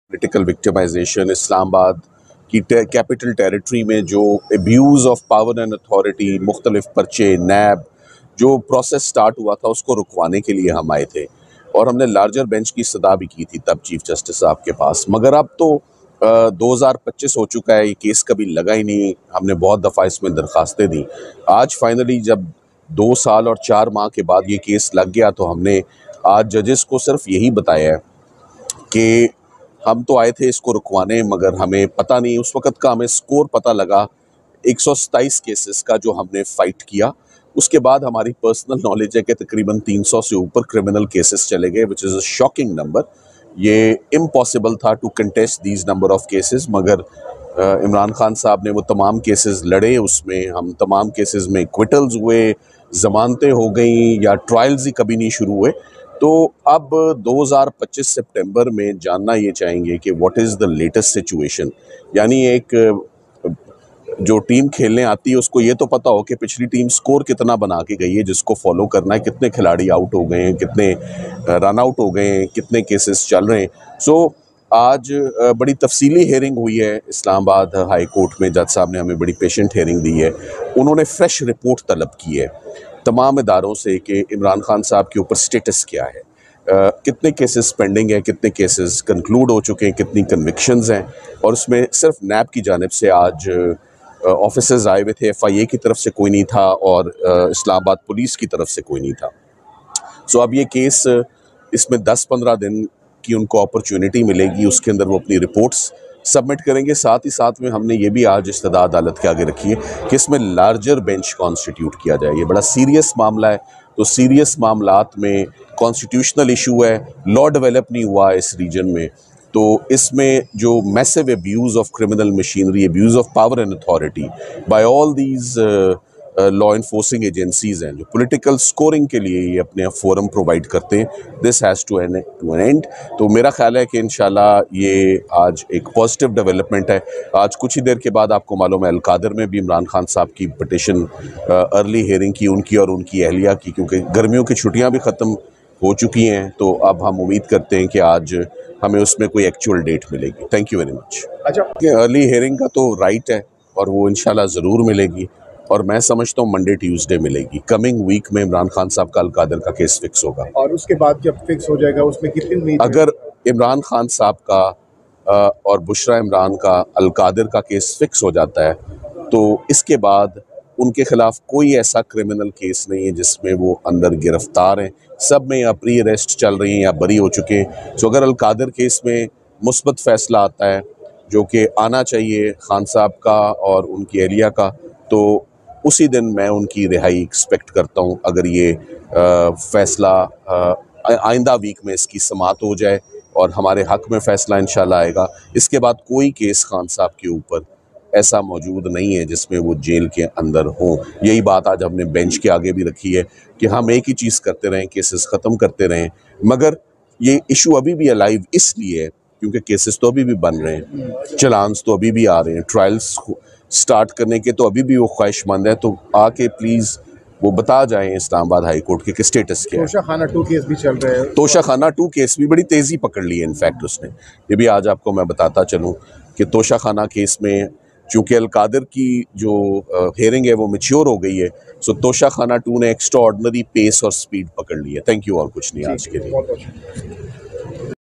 Political victimisation, Islamabad की capital territory में जो abuse of power and authority, मुख्तलिफ पर्चे, नैब, जो प्रोसेस स्टार्ट हुआ था उसको रुकवाने के लिए हम आए थे और हमने लार्जर बेंच की सदा भी की थी तब चीफ जस्टिस साहब के पास। मगर अब तो 2025 हो चुका है, ये केस कभी लगा ही नहीं। हमने बहुत दफ़ा इसमें दरखास्तें दी। आज फाइनली जब 2 साल और 4 माह के बाद ये केस लग गया तो हमने आज जजेस को सिर्फ यही बताया है कि हम तो आए थे इसको रुकवाने, मगर हमें पता नहीं, उस वक़्त का हमें स्कोर पता लगा 127 केसेस का जो हमने फ़ाइट किया। उसके बाद हमारी पर्सनल नॉलेज है कि तकरीबन 300 से ऊपर क्रिमिनल केसेस चले गए, which is a shocking number. ये इम्पॉसिबल था to contest these number of cases, मगर इमरान खान साहब ने वो तमाम केसेस लड़े, उसमें हम तमाम केसेस में एक्विटल्स हुए, ज़मानतें हो गई या ट्रायल्स ही कभी नहीं शुरू हुए। तो अब 2025 सितंबर में जानना ये चाहेंगे कि what is the latest situation. यानी एक जो टीम खेलने आती है उसको ये तो पता हो कि पिछली टीम स्कोर कितना बना के गई है, जिसको फॉलो करना है, कितने खिलाड़ी आउट हो गए हैं, कितने रन आउट हो गए हैं, कितने केसेस चल रहे हैं। सो आज बड़ी तफसीली हेयरिंग हुई है इस्लामाबाद हाई कोर्ट में। जज साहब ने हमें बड़ी पेशेंट हेयरिंग दी है। उन्होंने फ्रेश रिपोर्ट तलब की है तमाम इदारों से कि इमरान खान साहब के ऊपर स्टेटस क्या है, कितने केसेस पेंडिंग हैं, कितने केसेस कंक्लूड हो चुके हैं, कितनी कन्विक्शंस हैं। और उसमें सिर्फ नैब की जानिब से आज ऑफिसर्स आए हुए थे, FIA की तरफ से कोई नहीं था और इस्लामाबाद पुलिस की तरफ से कोई नहीं था। सो अब ये केस, इसमें 10-15 दिन की उनको अपॉर्चुनिटी मिलेगी, उसके अंदर वो अपनी रिपोर्ट्स सबमिट करेंगे। साथ ही साथ में हमने ये भी आज इस्तदा अदालत के आगे रखी है कि इसमें लार्जर बेंच कॉन्स्टिट्यूट किया जाए। ये बड़ा सीरियस मामला है, तो सीरियस मामलात में कॉन्स्टिट्यूशनल इशू है, लॉ डेवलप नहीं हुआ इस रीजन में, तो इसमें जो massive abuse of criminal machinery, abuse of power and authority bye all these law enforcing agencies हैं जो पॉलिटिकल स्कोरिंग के लिए ये अपने फोरम प्रोवाइड करते हैं, this has to an end. तो मेरा ख्याल है कि इंशाल्लाह ये आज एक पॉजिटिव डेवलपमेंट है। आज कुछ ही देर के बाद आपको मालूम है अलकादर में भी इमरान खान साहब की पिटिशन अर्ली हेयरिंग की, उनकी और उनकी अहलिया की, क्योंकि गर्मियों की छुट्टियाँ भी ख़त्म हो चुकी हैं। तो अब हम उम्मीद करते हैं कि आज हमें उसमें कोई एक्चुअल डेट मिलेगी। Thank you very much. अच्छा, अर्ली हेयरिंग का तो राइट है और वो इंशाल्लाह ज़रूर मिलेगी, और मैं समझता हूँ मंडे ट्यूसडे मिलेगी। कमिंग वीक में इमरान खान साहब का अलकादर का केस फिक्स होगा। और उसके बाद जब फिक्स हो जाएगा उसमें कितनी उम्मीद? अगर इमरान खान साहब का और बुशरा इमरान का अलकादर का केस फिक्स हो जाता है तो इसके बाद उनके खिलाफ कोई ऐसा क्रिमिनल केस नहीं है जिसमें वो अंदर गिरफ्तार हैं। सब में या प्री अरेस्ट चल रही हैं या बरी हो चुके हैं। तो अगर अलकादर केस में मुस्बत फैसला आता है, जो कि आना चाहिए खान साहब का और उनकी एहलिया का, तो उसी दिन मैं उनकी रिहाई एक्सपेक्ट करता हूँ। अगर ये फैसला आइंदा वीक में इसकी समाअत हो जाए और हमारे हक में फ़ैसला इंशाल्लाह आएगा। इसके बाद कोई केस खान साहब के ऊपर ऐसा मौजूद नहीं है जिसमें वो जेल के अंदर हों। यही बात आज हमने बेंच के आगे भी रखी है कि हम एक ही चीज़ करते रहें, केसेस ख़त्म करते रहें। मगर ये इशू अभी भी अलाइव इसलिए है क्योंकि केसेस तो अभी भी बन रहे हैं, चलान्स तो अभी भी आ रहे हैं, ट्रायल्स स्टार्ट करने के तो अभी भी वो ख्वाहिशमंद है। तो आके प्लीज़ वो बता जाएं इस्लामाबाद हाई कोर्ट के स्टेटस क्या है। तोशाखाना 2 केस भी चल रहे हैं। तोशाखाना 2 केस भी बड़ी तेज़ी पकड़ ली है इनफैक्ट उसने। ये भी आज आपको मैं बताता चलूँ कि तोशाखाना केस में चूँकि अलकादर की जो हेयरिंग है वो मैच्योर हो गई है, सो तोशाखाना 2 ने एक्स्ट्रा ऑर्डिनरी पेस और स्पीड पकड़ ली है। थैंक यू, और कुछ नहीं आज के लिए।